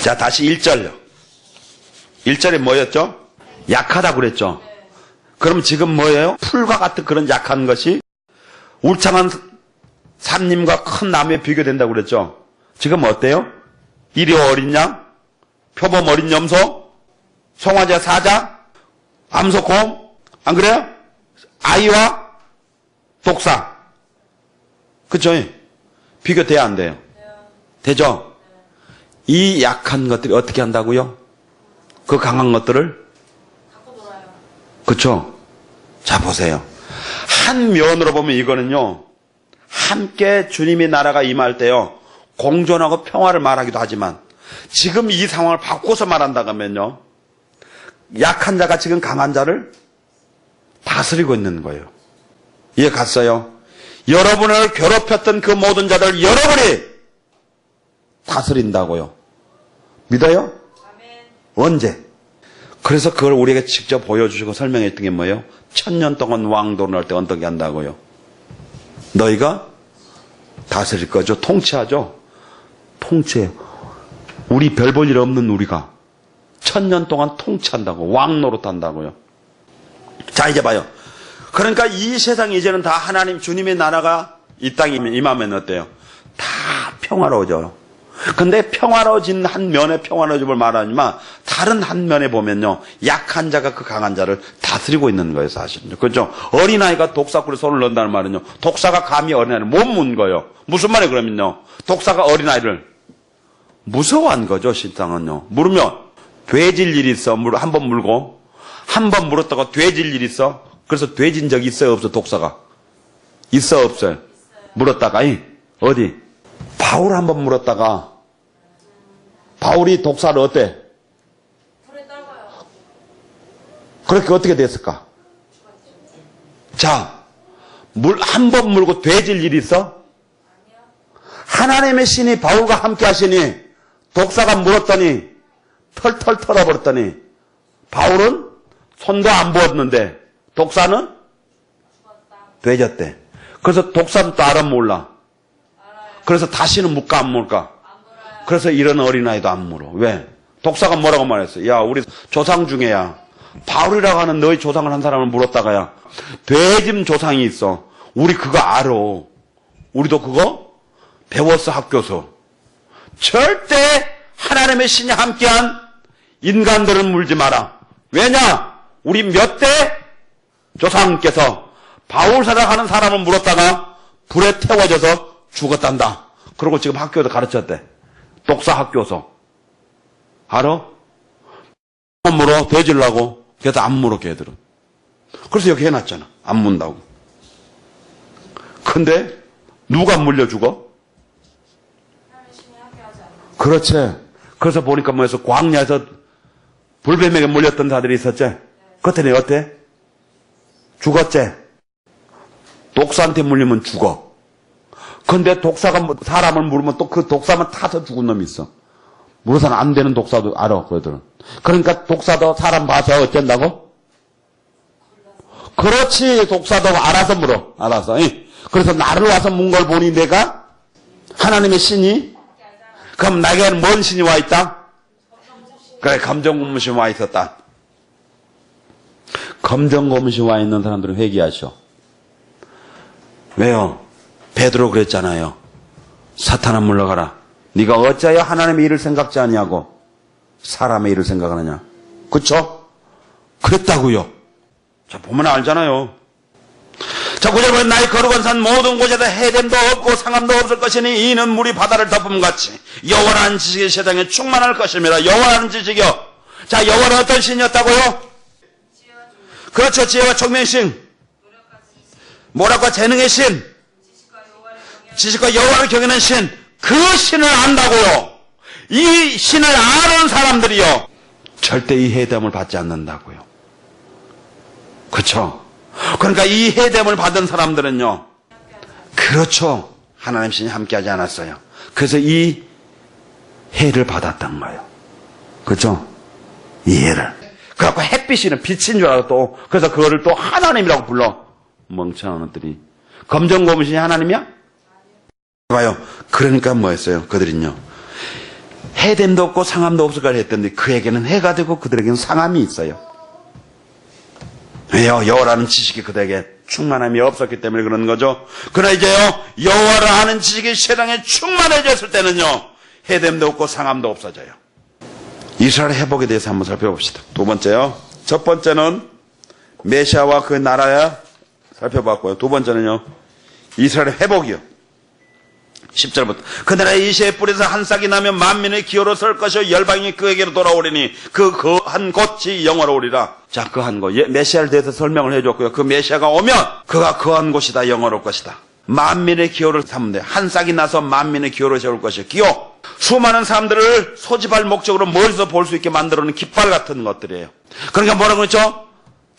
자, 다시 1절요. 1절에 뭐였죠? 약하다고 그랬죠? 그럼 지금 뭐예요? 풀과 같은 그런 약한 것이 울창한 산림과 큰 나무에 비교된다고 그랬죠? 지금 어때요? 이리 어린 양, 표범 어린 염소, 송아지 사자, 암소곰, 안 그래요? 아이와 독사. 그쵸? 비교돼야 안 돼요? 되죠? 이 약한 것들이 어떻게 한다고요? 그 강한 것들을? 그쵸? 자, 보세요. 한 면으로 보면 이거는요, 함께 주님의 나라가 임할 때요, 공존하고 평화를 말하기도 하지만, 지금 이 상황을 바꿔서 말한다고 하면요, 약한 자가 지금 강한 자를 다스리고 있는 거예요. 이해 갔어요? 여러분을 괴롭혔던 그 모든 자들 여러분이 다스린다고요. 믿어요? 언제? 그래서 그걸 우리에게 직접 보여주시고 설명했던 게 뭐예요? 1000년 동안 왕도를 할 때 어떻게 한다고요? 너희가 다스릴 거죠? 통치하죠? 통치해요. 우리 별 볼 일 없는 우리가 1000년 동안 통치한다고, 왕노릇 한다고요. 자, 이제 봐요. 그러니까 이 세상이 이제는 다 하나님 주님의 나라가 이 땅에 임하면 어때요? 다 평화로워져요. 근데 평화로워진 한 면에 평화로워짐을 말하지만 다른 한 면에 보면요, 약한 자가 그 강한 자를 다스리고 있는 거예요, 사실은요. 그렇죠? 어린아이가 독사꿀에 손을 넣는다는 말은요, 독사가 감히 어린아이를 못 문 거예요. 무슨 말이에요, 그러면요? 독사가 어린아이를 무서워한 거죠, 실상은요. 물으면 돼질 일이 있어. 한 번 물고 한 번 물었다가 돼질 일이 있어. 그래서 돼진 적이 있어요, 없어? 독사가 있어, 없어요? 물었다가 어디? 바울 한 번 물었다가 바울이 독사를 어때? 그렇게 어떻게 됐을까? 자, 한 번 물고 돼질 일이 있어? 하나님의 신이 바울과 함께 하시니 독사가 물었더니 털털 털어버렸더니 바울은 손도 안 부었는데 독사는 돼졌대. 그래서 독사도 또 알아 몰라? 그래서 다시는 물까 안 물까? 그래서 이런 어린아이도 안 물어. 왜? 독사가 뭐라고 말했어? 야, 우리 조상 중에야 바울이라고 하는 너희 조상을 한 사람을 물었다가야 돼짐 조상이 있어. 우리 그거 알아. 우리도 그거 배웠어, 학교에서. 절대 하나님의 신이 함께한 인간들은 물지 마라. 왜냐? 우리 몇 대 조상께서 바울사라 하는 사람을 물었다가 불에 태워져서 죽었단다. 그러고 지금 학교에서 가르쳤대. 독사 학교에서. 알아? 안 물어, 돼질라고. 그래서 안 물어, 걔들은. 그래서 여기 해놨잖아. 안 문다고. 근데 누가 물려 죽어? 그렇지. 그래서 보니까 뭐해서 광야에서 불뱀에게 물렸던 자들이 있었지. 그때는 어때? 죽었지. 독사한테 물리면 죽어. 근데 독사가 사람을 물으면 또 그 독사만 타서 죽은 놈이 있어. 물어서는 안 되는 독사도 알아, 그들은. 그러니까 독사도 사람 봐서 어쩐다고? 그렇지. 독사도 알아서 물어. 알아서. 그래서 나를 와서 문 걸 보니 내가 하나님의 신이, 그럼 나에게는 뭔 신이 와 있다? 그래, 검정고무신 와 있었다. 검정고무신 와 있는 사람들은 회개하셔. 왜요? 베드로 그랬잖아요. 사탄아 물러가라. 네가 어찌하여 하나님의 일을 생각지 아니하고 사람의 일을 생각하느냐. 그쵸? 그랬다고요. 자, 보면 알잖아요. 자, 9절 보면 나의 거룩한 산 모든 곳에다 해됨도 없고 상함도 없을 것이니 이는 물이 바다를 덮음같이 여호와라는 지식이 세상에 충만할 것입니다. 여호와라는 지식이요. 자, 여호와는 어떤 신이었다고요? 그렇죠. 지혜와 총명의 신, 모략과 재능의 신, 지식과 여호와를 경외하는 신, 그 신을 안다고요. 이 신을 아는 사람들이요, 절대 이 해됨을 받지 않는다고요. 그렇죠? 그러니까 이 해됨을 받은 사람들은요, 그렇죠, 하나님 신이 함께하지 않았어요. 그래서 이 해를 받았단 거예요. 그렇죠? 이 해를. 그래갖고 햇빛이는 빛인 줄 알고 또, 그래서 그거를 또 하나님이라고 불러. 멍청한 것들이. 검정고무신이 하나님이야? 봐요. 그러니까 뭐였어요? 그들은요, 해됨도 없고 상함도 없을 거라 했던데 그에게는 해가 되고 그들에게는 상함이 있어요. 왜요? 여호와라는 지식이 그들에게 충만함이 없었기 때문에 그런 거죠. 그러나 이제요, 여호와를 아는 지식이 세상에 충만해졌을 때는요, 해됨도 없고 상함도 없어져요. 이스라엘 회복에 대해서 한번 살펴봅시다. 두 번째요. 첫 번째는 메시아와 그 나라야 살펴봤고요. 두 번째는요, 이스라엘 회복이요. 10절부터 그 나라의 이새의 뿔에서 한 싹이 나면 만민의 기호로 설 것이요 열방이 그에게로 돌아오리니 그 한 곳이 영화로우리라. 자, 그 한 곳. 메시아를 대해서 설명을 해줬고요. 그 메시아가 오면 그가 그 한 곳이다 영화로울 것이다. 만민의 기호를 삼으면 돼. 한 싹이 나서 만민의 기호로 세울 것이요. 기호. 수많은 사람들을 소집할 목적으로 멀리서 볼 수 있게 만들어놓은 깃발 같은 것들이에요. 그러니까 뭐라고 그랬죠?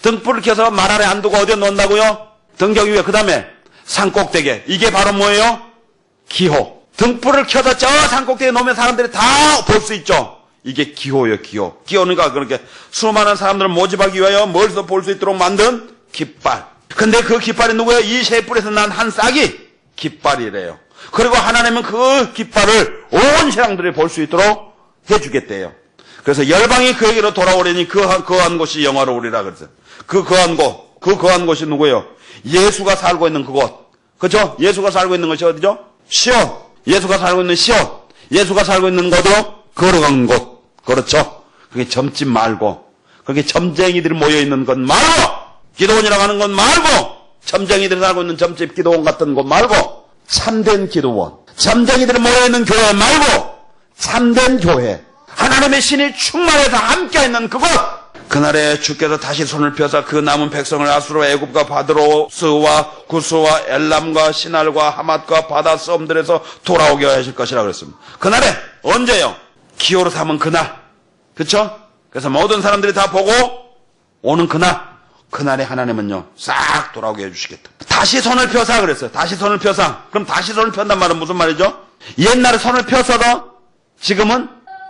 등불을 켜서 말 아래 안 두고 어디에 놓는다고요? 등경 위에. 그 다음에 산꼭대기에. 이게 바로 뭐예요? 기호. 등불을 켜서 저 산꼭대기에 놓으면 사람들이 다 볼 수 있죠. 이게 기호예요, 기호. 기호니까 그렇게 수많은 사람들을 모집하기 위하여 멀리서 볼 수 있도록 만든 깃발. 근데 그 깃발이 누구예요? 이 셋불에서 난 한 싹이 깃발이래요. 그리고 하나님은 그 깃발을 온 세상들이 볼 수 있도록 해주겠대요. 그래서 열방이 그에게로 돌아오려니 그 한 곳이 영화로우리라 그랬어요. 그 거한 곳이 누구예요? 예수가 살고 있는 그곳. 그렇죠? 예수가 살고 있는 것이 어디죠? 시온. 예수가 살고 있는 시온. 예수가 살고 있는 곳으로 걸어간 곳. 그렇죠? 그게 점집 말고, 그게 점쟁이들이 모여있는 곳 말고, 기도원이라고 하는 곳 말고, 점쟁이들이 살고 있는 점집 기도원 같은 곳 말고, 참된 기도원. 점쟁이들이 모여있는 교회 말고, 참된 교회. 하나님의 신이 충만해서 함께 있는 그곳. 그날에 주께서 다시 손을 펴서 그 남은 백성을 아수르와 애굽과 바드로스와 구스와 엘람과 시날과 하맛과 바다 섬들에서 돌아오게 하실 것이라 그랬습니다. 그날에 언제요? 기호로 삼은 그날. 그렇죠? 그래서 모든 사람들이 다 보고 오는 그날에 하나님은요 싹 돌아오게 해주시겠다. 다시 손을 펴사 그랬어요. 다시 손을 펴사. 그럼 다시 손을 편단 말은 무슨 말이죠? 옛날에 손을 펴서도 지금은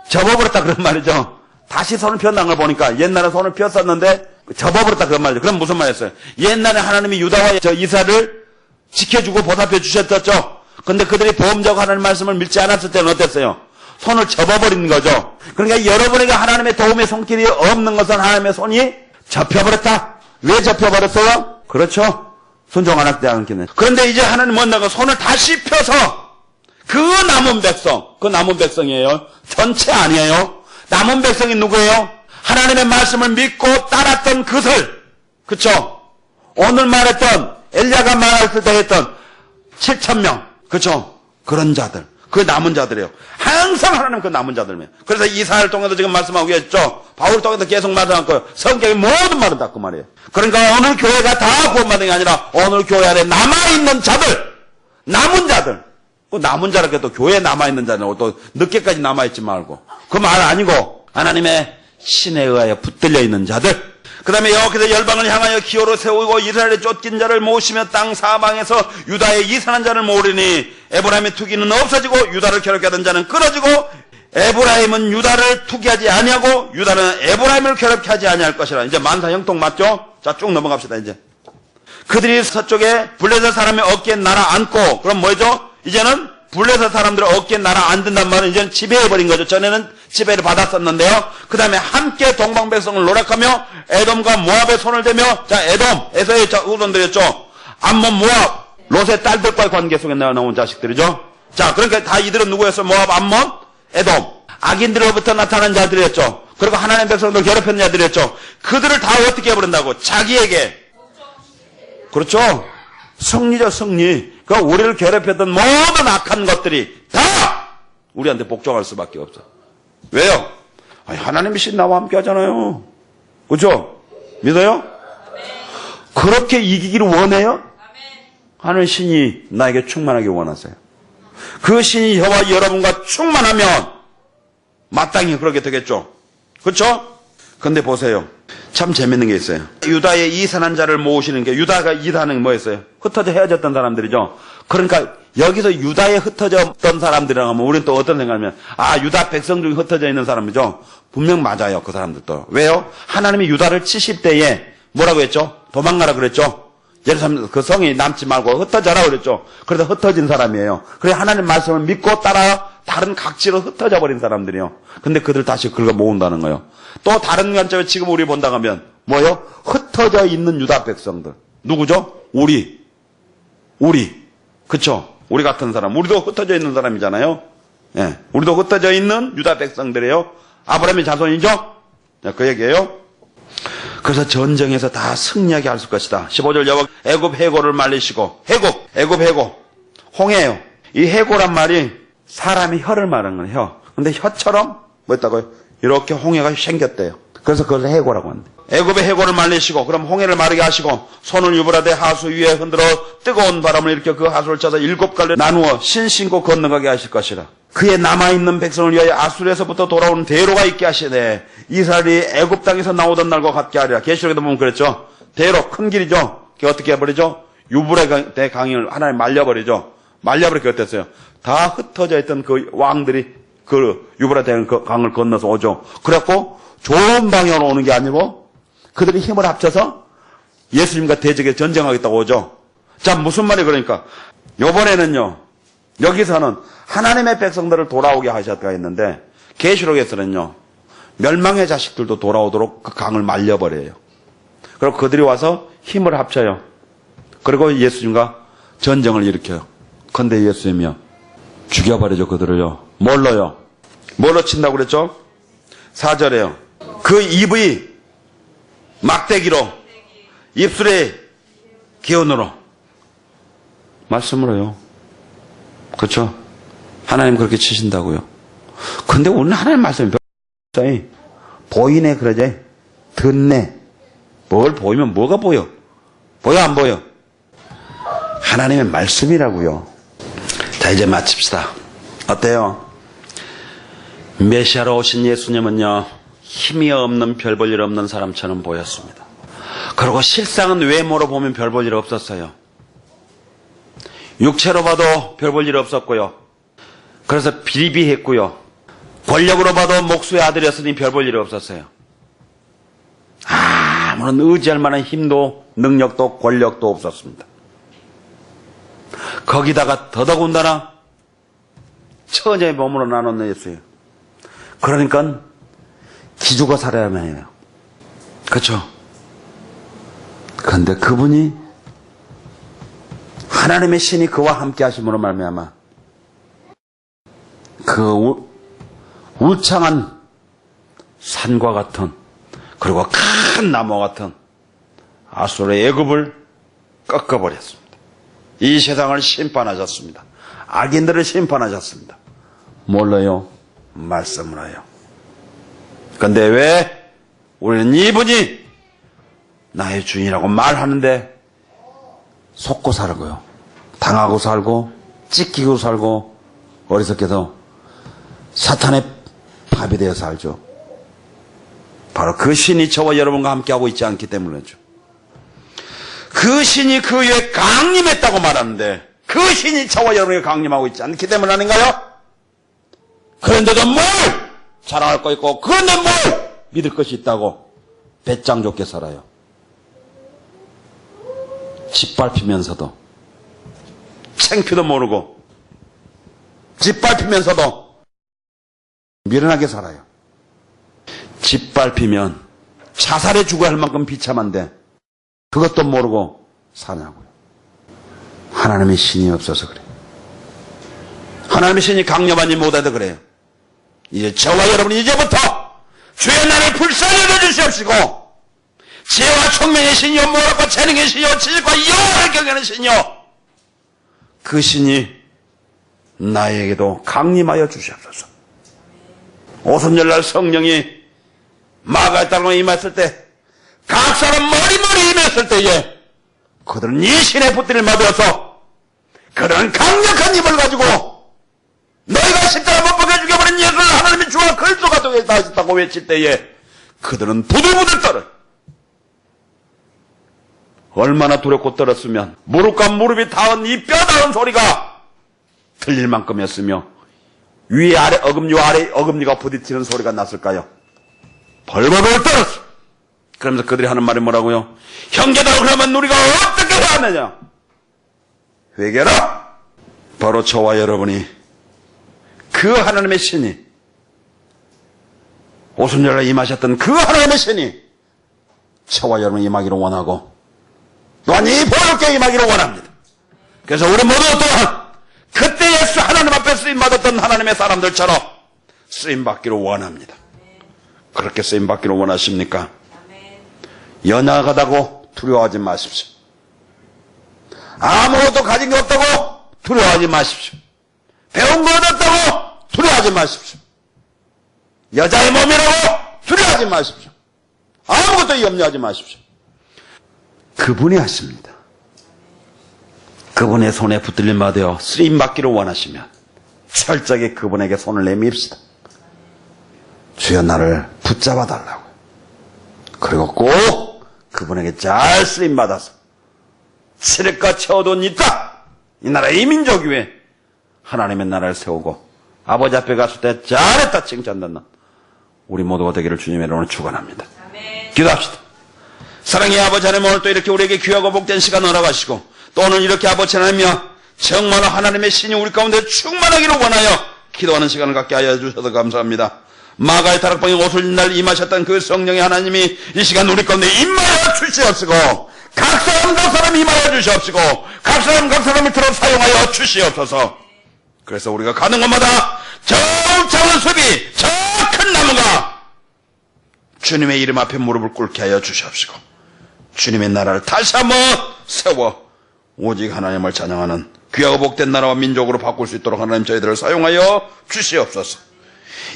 접어버렸다 그런 말이죠. 다시 손을 폈다는 걸 보니까 옛날에 손을 폈었는데 접어버렸다 그런 말이죠. 그럼 무슨 말이었어요? 옛날에 하나님이 유다와 저 이스라엘을 지켜주고 보살펴 주셨었죠. 근데 그들이 보험자고 하나님 말씀을 믿지 않았을 때는 어땠어요? 손을 접어버린 거죠. 그러니까 여러분에게 하나님의 도움의 손길이 없는 것은 하나님의 손이 접혀버렸다. 왜 접혀버렸어요? 그렇죠. 순종 안 하지 않기는. 그런데 이제 하나님 뭔가 손을 다시 펴서 그 남은 백성, 그 남은 백성이에요. 전체 아니에요. 남은 백성이 누구예요? 하나님의 말씀을 믿고 따랐던 그들. 그쵸? 오늘 말했던, 엘리야가 말했을 때 했던 7,000명. 그쵸? 그런 자들. 그 남은 자들이에요. 항상 하나님 그 남은 자들이에요. 그래서 이사야를 통해서 지금 말씀하고 계셨죠? 바울을 통해서 계속 말씀하고 성경의 모든 말은 다 그 말이에요. 그러니까 오늘 교회가 다 구원받은 게 아니라 오늘 교회 안에 남아있는 자들. 남은 자들. 그 남은 자라고 또 교회에 남아있는 자는 또 늦게까지 남아있지 말고. 그 말 아니고 하나님의 신에 의하여 붙들려 있는 자들. 그 다음에 여호와께서 열방을 향하여 기호로 세우고 이스라엘의 쫓긴 자를 모으시며 땅 사방에서 유다의 이산한 자를 모으리니 에브라임의 투기는 없어지고 유다를 괴롭게 하던 자는 끊어지고 에브라임은 유다를 투기하지 아니하고 유다는 에브라임을 괴롭게 하지 아니할 것이라. 이제 만사 형통 맞죠? 자, 쭉 넘어갑시다. 이제 그들이 서쪽에 블레셋 사람의 어깨에 날아 앉고, 그럼 뭐죠? 이제는 블레셋 사람들의 어깨에 날아 앉는단 말은 이제는 지배해버린 거죠. 전에는 지배를 받았었는데요. 그 다음에 함께 동방백성을 노력하며 에돔과 모압의 손을 대며, 자, 에돔, 에서의 후손들이었죠. 암몬, 모압, 롯의 딸들과의 관계 속에 나온 자식들이죠. 자, 그러니까 다 이들은 누구였어요? 모압, 암몬, 에돔. 악인들로부터 나타난 자들이었죠. 그리고 하나님의 백성들 괴롭혔는 자들이었죠. 그들을 다 어떻게 해버린다고? 자기에게. 그렇죠? 승리죠, 승리. 그러니까 우리를 괴롭혔던 모든 악한 것들이 다 우리한테 복종할 수밖에 없어. 왜요? 아니, 하나님의 신 나와 함께 하잖아요. 그렇죠? 믿어요? 그렇게 이기기를 원해요? 하는 신이 나에게 충만하게 원하세요. 그 신이 저와 여러분과 충만하면 마땅히 그렇게 되겠죠. 그렇죠? 근데 보세요. 참 재밌는 게 있어요. 유다의 이산한 자를 모으시는 게, 유다가 이산은 뭐였어요? 흩어져 헤어졌던 사람들이죠. 그러니까 여기서 유다에 흩어졌던 사람들이라고 하면 우리는 또 어떤 생각이냐면, 아, 유다 백성 중에 흩어져 있는 사람이죠. 분명 맞아요. 그 사람들도. 왜요? 하나님이 유다를 70대에 뭐라고 했죠? 도망가라 그랬죠. 예루살렘 그 성이 남지 말고 흩어져라 그랬죠. 그래서 흩어진 사람이에요. 그래 하나님 말씀을 믿고 따라 다른 각지로 흩어져 버린 사람들이요. 근데 그들 다시 긁어 모은다는 거예요. 또 다른 관점에 지금 우리 본다 하면 뭐요? 흩어져 있는 유다 백성들. 누구죠? 우리. 그쵸? 우리 같은 사람. 우리도 흩어져 있는 사람이잖아요. 예. 우리도 흩어져 있는 유다 백성들이에요. 아브라함의 자손이죠? 자, 그 얘기예요. 그래서 전쟁에서 다 승리하게 할 것이다. 15절 여호와 애굽 해고를 말리시고 애굽 해고 홍해요. 이 해고란 말이 사람이 혀를 말하는 거예요. 혀. 근데 혀처럼 뭐였다고요? 이렇게 홍해가 생겼대요. 그래서 그걸 해고라고 한대. 애굽의 해고를 말리시고 그럼 홍해를 마르게 하시고 손을 유브라데 하수 위에 흔들어 뜨거운 바람을 일으켜 그 하수를 쳐서 7갈래 나누어 신신고 건너가게 하실 것이라. 그의 남아있는 백성을 위하여 아수르에서부터 돌아오는 대로가 있게 하시되 이스라엘이 애굽 땅에서 나오던 날과 같게 하리라. 계시록에도 보면 그랬죠. 대로 큰 길이죠. 그게 어떻게 해버리죠? 유브라데 강을 하나님 말려버리죠. 말려버리게 어땠어요? 다 흩어져 있던 그 왕들이 그 유브라데 강을 건너서 오죠. 그래갖고 좋은 방향으로 오는 게 아니고 그들이 힘을 합쳐서 예수님과 대적에 전쟁하겠다고 오죠. 자, 무슨 말이 그러니까 요번에는요. 여기서는 하나님의 백성들을 돌아오게 하셨다가 있는데 계시록에서는요. 멸망의 자식들도 돌아오도록 그 강을 말려버려요. 그리고 그들이 와서 힘을 합쳐요. 그리고 예수님과 전쟁을 일으켜요. 근데 예수님이요. 죽여버리죠. 그들을요. 뭘로요? 뭘로 친다고 그랬죠? 4절에요. 그 입의 막대기로 입술의 기운으로 말씀으로요. 그렇죠? 하나님 그렇게 치신다고요. 근데 오늘 하나님 말씀이 보이네 그러지. 듣네. 뭘 보이면 뭐가 보여? 보여 안 보여? 하나님의 말씀이라고요. 자, 이제 마칩시다. 어때요? 메시아로 오신 예수님은요, 힘이 없는 별 볼 일 없는 사람처럼 보였습니다. 그리고 실상은 외모로 보면 별 볼 일 없었어요. 육체로 봐도 별 볼 일 없었고요. 그래서 비리비했고요. 권력으로 봐도 목수의 아들이었으니 별 볼 일 없었어요. 아무런 의지할 만한 힘도 능력도 권력도 없었습니다. 거기다가 더더군다나 처녀의 몸으로 나눴는 예수예요. 그러니까 기죽어 살아야만 해요. 그렇죠? 그런데 그분이 하나님의 신이 그와 함께 하심으로 말미암아 그 울창한 산과 같은 그리고 큰 나무와 같은 아수르의 애굽을 꺾어버렸습니다. 이 세상을 심판하셨습니다. 악인들을 심판하셨습니다. 뭘로요? 말씀으로요. 그런데 왜 우리는 이분이 나의 주인이라고 말하는데 속고 살고요. 당하고 살고 찢기고 살고 어리석게도 사탄의 밥이 되어 살죠. 바로 그 신이 저와 여러분과 함께하고 있지 않기 때문이죠. 그 신이 그 위에 강림했다고 말하는데 그 신이 저와 여러분에게 강림하고 있지 않기 때문 아닌가요? 그런데도 뭘 자랑할 거 있고 그런데 뭘 믿을 것이 있다고 배짱 좋게 살아요. 짓밟히면서도 창피도 모르고 짓밟히면서도 미련하게 살아요. 짓밟히면 자살해 죽어야 할 만큼 비참한데 그것도 모르고 사냐고요. 하나님의 신이 없어서 그래요. 하나님의 신이 강력하지 못해도 그래요. 이제 저와 여러분이 이제부터 주의 나라를 불쌍히 여겨주시옵시고 지혜와 총명의 신이요 모략과 재능의 신이요 지식과 여호와를 경외하는 신이요 그 신이 나에게도 강림하여 주시옵소서. 오순절날 성령이 마가의 땅으로 임했을 때 각 사람 머리머리 임했을 때에 그들은 이 신의 붙들을 받아서 그런 강력한 힘을 가지고 너희가 십자가 못 박혀 죽여버린 예수를 하나님의 주와 그리스도가 되게 하셨다고 외칠 때에 그들은 부들부들 떨어요. 얼마나 두렵고 떨었으면 무릎과 무릎이 닿은 이 뼈다운 소리가 들릴 만큼이었으며 위에 아래 어금니 아래 어금니가 부딪히는 소리가 났을까요? 벌벌벌 떨었어. 그러면서 그들이 하는 말이 뭐라고요? 형제들아 그러면 우리가 어떻게 해야 하느냐? 회개라. 바로 저와 여러분이 그 하나님의 신이, 오순절에 임하셨던 그 하나님의 신이 저와 여러분 임하기를 원하고 또한 이 보혈교회 임하기를 원합니다. 그래서 우리 모두 또한 그때 예수 하나님 앞에 쓰임받았던 하나님의 사람들처럼 쓰임받기를 원합니다. 그렇게 쓰임받기를 원하십니까? 연약하다고 두려워하지 마십시오. 아무것도 가진 게 없다고 두려워하지 마십시오. 배운 거 얻었다고 두려워하지 마십시오. 여자의 몸이라고 두려워하지 마십시오. 아무것도 염려하지 마십시오. 그분이 하십니다. 그분의 손에 붙들림 받아 쓰임받기를 원하시면 철저하게 그분에게 손을 내밉시다. 주여 나를 붙잡아 달라고. 그리고 꼭 그분에게 잘 쓰임받아서 칠흑과 채워둔 이 땅, 이 나라 이 민족 위에 하나님의 나라를 세우고 아버지 앞에 갔을 때 잘했다 칭찬받는 우리 모두가 되기를 주님의 이름으로 축원합니다. 기도합시다. 사랑의 아버지 하나님, 오늘 또 이렇게 우리에게 귀하고 복된 시간 허락하시고 또 오늘 이렇게 아버지 하나님이여 정말 하나님의 신이 우리 가운데 충만하기를 원하여 기도하는 시간을 갖게 하여 주셔서 감사합니다. 마가의 다락방에 오순절 임하셨던 그 성령의 하나님이 이 시간 우리 가운데 임하여 주시옵시고 각 사람 임하여 주시옵시고 각 사람 밑으로 사용하여 주시옵소서. 그래서 우리가 가는 곳마다 저 작은 숲이 저 큰 나무가 주님의 이름 앞에 무릎을 꿇게 하여 주시옵시고 주님의 나라를 다시 한번 세워 오직 하나님을 찬양하는 귀하고 복된 나라와 민족으로 바꿀 수 있도록 하나님 저희들을 사용하여 주시옵소서.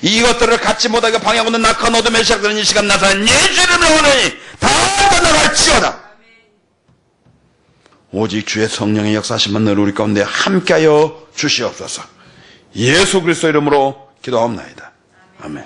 이것들을 갖지 못하게 방해하고 있는 악한 어둠에 시작되는 이 시간 나사는 예수를 원하니 다 떠나갈지어다. 오직 주의 성령의 역사하심만 늘 우리 가운데 함께하여 주시옵소서. 예수 그리스도 이름으로 기도하옵나이다. 아멘.